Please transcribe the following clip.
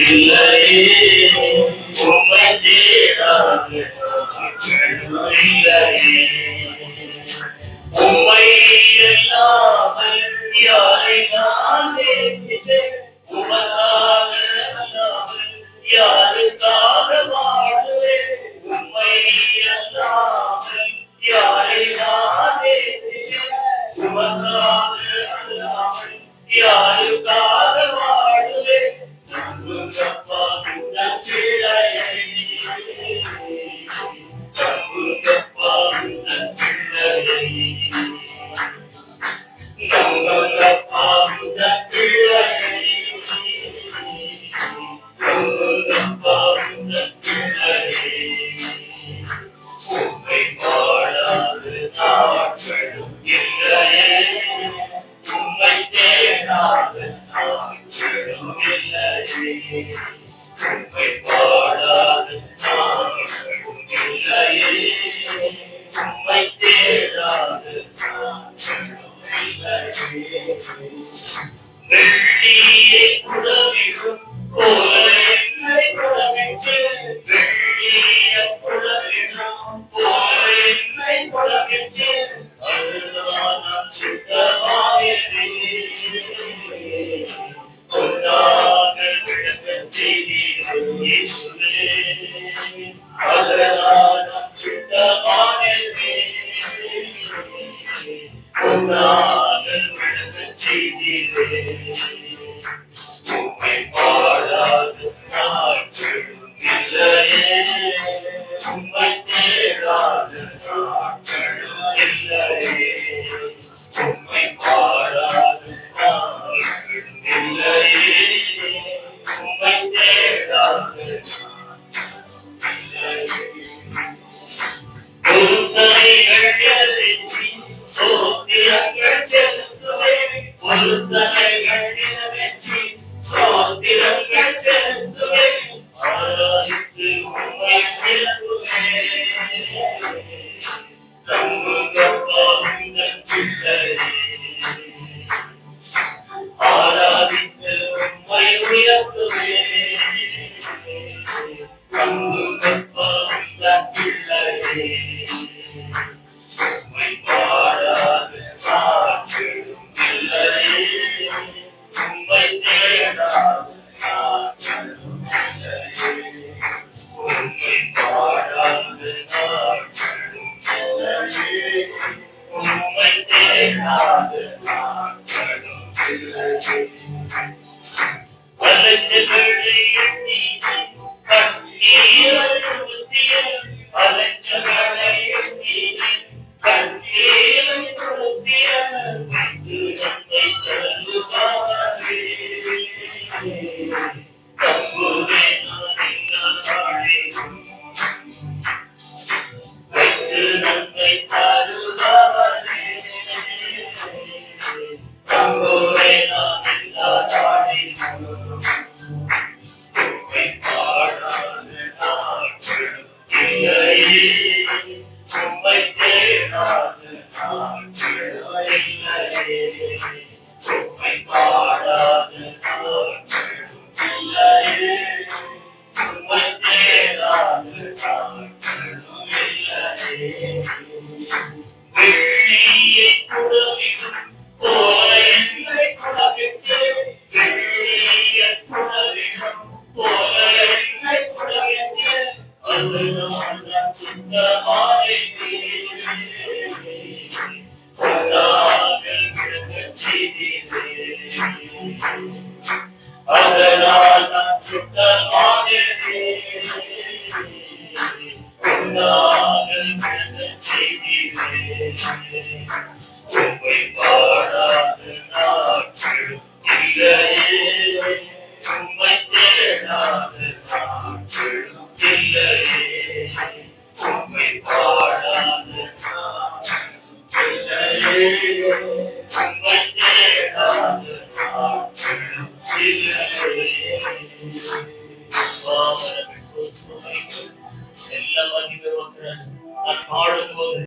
இல்லையே உம்மை தேடாத இல்லையே உம்மை இல்லாமல் யாரை நான் நேசித்தேன் உமக்காக அல்லாமல் யாருக்காக வாழுவேன் உம்மை அல்லாமல் யாரை நான் நேசித்தேன் உமக்காக அல்லாமல் யாருக்காக வாழுவேன் தங்குங்கப்பா உங்கள் பிள்ளையை தங்குங்கப்பா உங்கள் பிள்ளையை தங்குங்கப்பா உங்கள் பிள்ளையை தங்குங்கப்பா உங்கள் பிள்ளையை உம்மை பாடாது நாட்களும் இல்லையே உம்மை தேடாது நாட்களும் இல்லையே உம்மை பாடாது நாட்களும் இல்லையே உம்மை தேடாது நாட்களும் இல்லையே வெள்ளியை குடவிடும் போல என்னை குடவிட்டு வெள்ளிய குடவிடும் போல என்னை குடவிட்டு அதுதான் நான் சுத்தமாயிருந்தேன் பொன்னாக விளக்கச் செய்தீர் இயேசுவே அதனால் நான் சுத்தமாயிருந்தேன் பொன்னாக விளக்கச் செய்தீர் உம்மை பாடாது நாட்களும் இல்லையே உம்மை தேடாது நாட்களும் இல்லையே உம்மை பாடாது நாட்களும் இல்லையே உம்மை தேடாது பொருத்தனைகள் நிறைவேற்றி சோத்திரங்கள் செலுத்துவேன் பொருத்தனைகள் நிறைவேற்றி சோத்திரங்கள் செலுத்துவேன் ஆராதித்து உம்மை விளக்குவேன் தங்குங்கப்பா உங்கள் பிள்ளையே ஆராதித்து உம்மை உயர்த்துவேன் தங்குங்கப்பா உங்கள் பிள்ளையே உம்மை பாடாது நாட்களும் இல்லையே உம்மை தேடாது நாட்களும் இல்லையே உம்மை பாடாது நாட்களும் இல்லையே உம்மை தேடாது நாட்களும் இல்லையே அலைச்சல்களை எண்ணி கண்ணீரை உறுத்திய அலைச்சல்களை எண்ணி கண்ணீரை உறுத்திய வந்து நம்மை தருவாரே தம்புவே நான் இந்த நாளிலும் வைத்து நம்மை தருவாரே தம்புவே நான் இந்த நாளிலும் உம்மை பாடாது நாட்களும் இல்லையே உம்மை தேடாது நாட்களும் இல்லையே உம்மை பாடாது நாட்களும் இல்லையே உம்மை தேடாது நாட்களும் இல்லையே வெள்ளியை குடவிடும் போல என்னை குடவிட்டு வெள்ளிய குடவிடும் போல என்னை குடவிட்டு அதுதான் நான் சுத்தமாயிருந்தேன் பொன்னாக விளக்கச் செய்தீரே அதனால் நான் சுத்தமாயிருந்தேன் பொன்னாக விளக்கச் செய்தீரே உம்மை பாடாது நாட்களும் இல்லையே உம்மை தேடாது நாட்களும் இல்லையே உம்மை பாடாது நாட்களும் இல்லையே